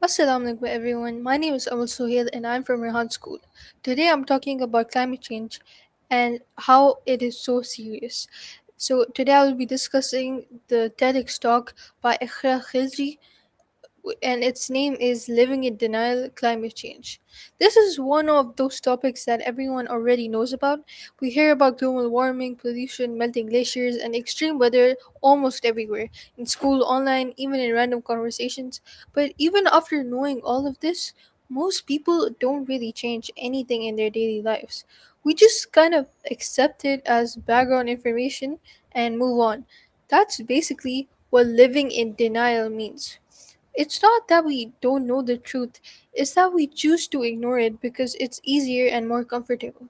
Assalamu alaikum everyone. My name is Amal Sohail and I'm from Rehan School. Today I'm talking about climate change and how it is so serious. So today I will be discussing the TEDx talk by Iqra Khilji, and its name is Living in Denial Climate Change. This is one of those topics that everyone already knows about. We hear about global warming, pollution, melting glaciers, and extreme weather almost everywhere in school, online, even in random conversations. But even after knowing all of this, most people don't really change anything in their daily lives. We just kind of accept it as background information and move on. That's basically what living in denial means. It's not that we don't know the truth, it's that we choose to ignore it because it's easier and more comfortable.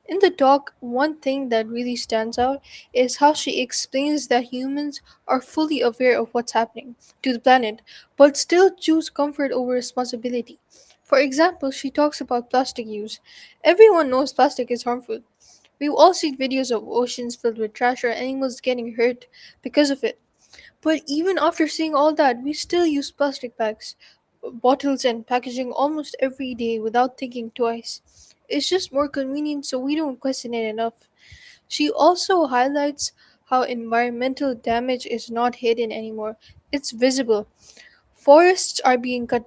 In the talk, one thing that really stands out is how she explains that humans are fully aware of what's happening to the planet, but still choose comfort over responsibility. For example, she talks about plastic use. Everyone knows plastic is harmful. We've all seen videos of oceans filled with trash or animals getting hurt because of it. But even after seeing all that, we still use plastic bags, bottles, and packaging almost every day without thinking twice. It's just more convenient, so we don't question it enough. She also highlights how environmental damage is not hidden anymore, it's visible. Forests are being cut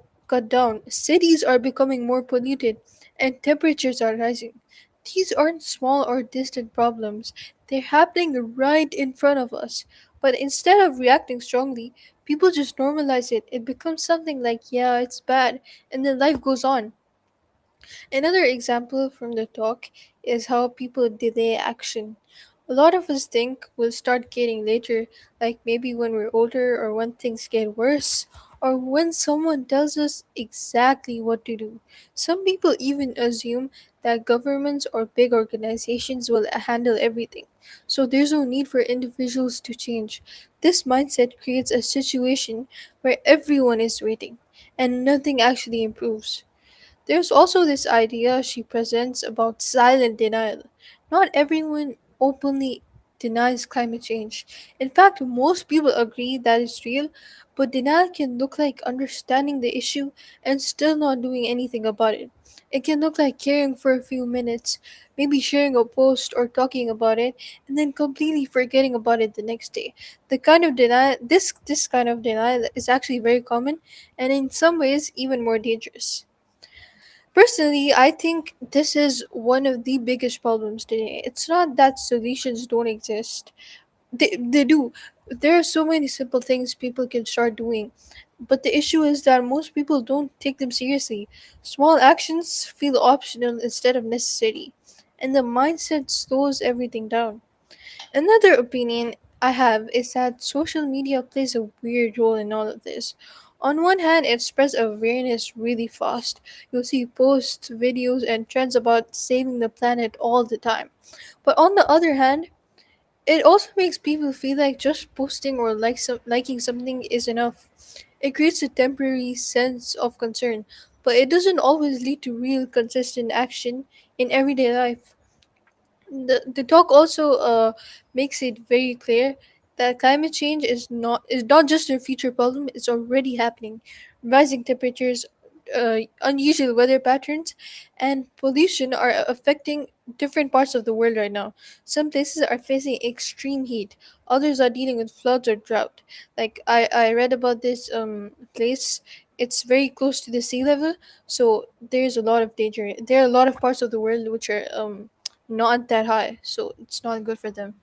down, cities are becoming more polluted, and temperatures are rising. These aren't small or distant problems, they're happening right in front of us. But instead of reacting strongly, people just normalize it. It becomes something like, yeah, it's bad, and then life goes on. Another example from the talk is how people delay action. A lot of us think we'll start caring later, like maybe when we're older or when things get worse, or when someone tells us exactly what to do. Some people even assume that governments or big organizations will handle everything, so there's no need for individuals to change. This mindset creates a situation where everyone is waiting, and nothing actually improves. There's also this idea she presents about silent denial. Not everyone openly denies climate change. In fact, most people agree that it's real, but denial can look like understanding the issue and still not doing anything about it. It can look like caring for a few minutes, maybe sharing a post or talking about it, and then completely forgetting about it the next day. This kind of denial is actually very common and in some ways even more dangerous. Personally, I think this is one of the biggest problems today. It's not that solutions don't exist. They do. There are so many simple things people can start doing. But the issue is that most people don't take them seriously. Small actions feel optional instead of necessary. And the mindset slows everything down. Another opinion I have is that social media plays a weird role in all of this. On one hand, it spreads awareness really fast. You'll see posts, videos, and trends about saving the planet all the time. But on the other hand, it also makes people feel like just posting or liking something is enough. It creates a temporary sense of concern, but it doesn't always lead to real consistent action in everyday life. The talk also makes it very clear that climate change is not just a future problem, it's already happening. Rising temperatures, unusual weather patterns, and pollution are affecting different parts of the world right now. Some places are facing extreme heat, others are dealing with floods or drought. Like I read about this place. It's very close to the sea level, so there's a lot of danger. There are a lot of parts of the world which are not that high, so it's not good for them.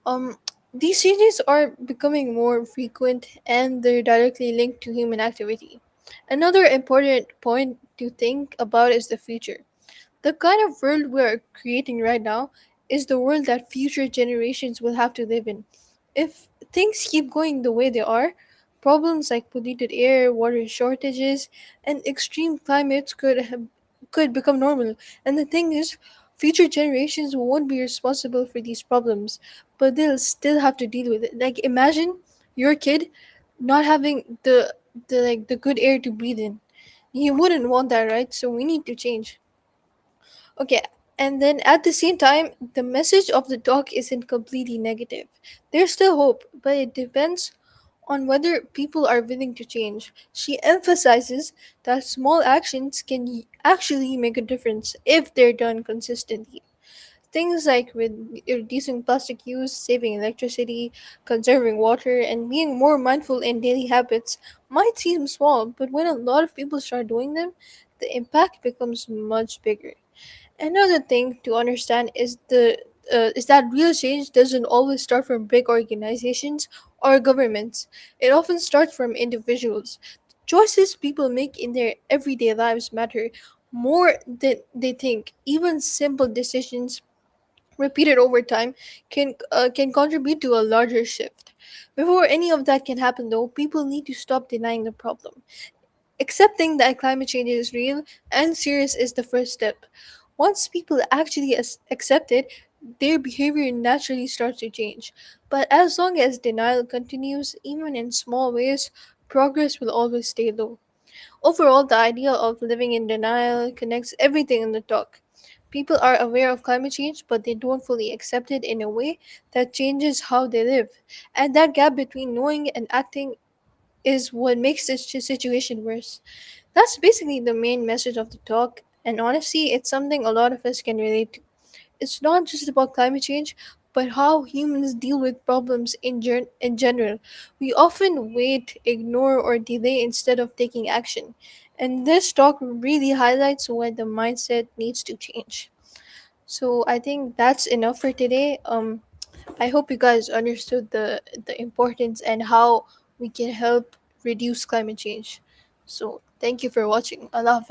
Um, these changes are becoming more frequent and they're directly linked to human activity. Another important point to think about is the future. The kind of world we're creating right now is the world that future generations will have to live in. If things keep going the way they are, problems like polluted air, water shortages, and extreme climates could become normal. And the thing is, future generations won't be responsible for these problems, but they'll still have to deal with it. Like imagine your kid not having the good air to breathe in. You wouldn't want that, right? So we need to change. Okay, and then at the same time, the message of the talk isn't completely negative. There's still hope, but it depends on whether people are willing to change. She emphasizes that small actions can actually make a difference if they're done consistently. Things like reducing plastic use, saving electricity, conserving water, and being more mindful in daily habits might seem small, but when a lot of people start doing them, the impact becomes much bigger. Another thing to understand is that real change doesn't always start from big organizations or governments. It often starts from individuals. Choices people make in their everyday lives matter more than they think. Even simple decisions repeated over time can contribute to a larger shift. Before any of that can happen, though, people need to stop denying the problem. Accepting that climate change is real and serious is the first step. Once people actually accept it, their behavior naturally starts to change. But as long as denial continues, even in small ways, progress will always stay low. Overall, the idea of living in denial connects everything in the talk. People are aware of climate change, but they don't fully accept it in a way that changes how they live. And that gap between knowing and acting is what makes this situation worse. That's basically the main message of the talk, and honestly, it's something a lot of us can relate to. It's not just about climate change, but how humans deal with problems in general. We often wait, ignore, or delay instead of taking action. And this talk really highlights why the mindset needs to change. So I think that's enough for today. I hope you guys understood the importance and how we can help reduce climate change. So thank you for watching. Allah Hafiz.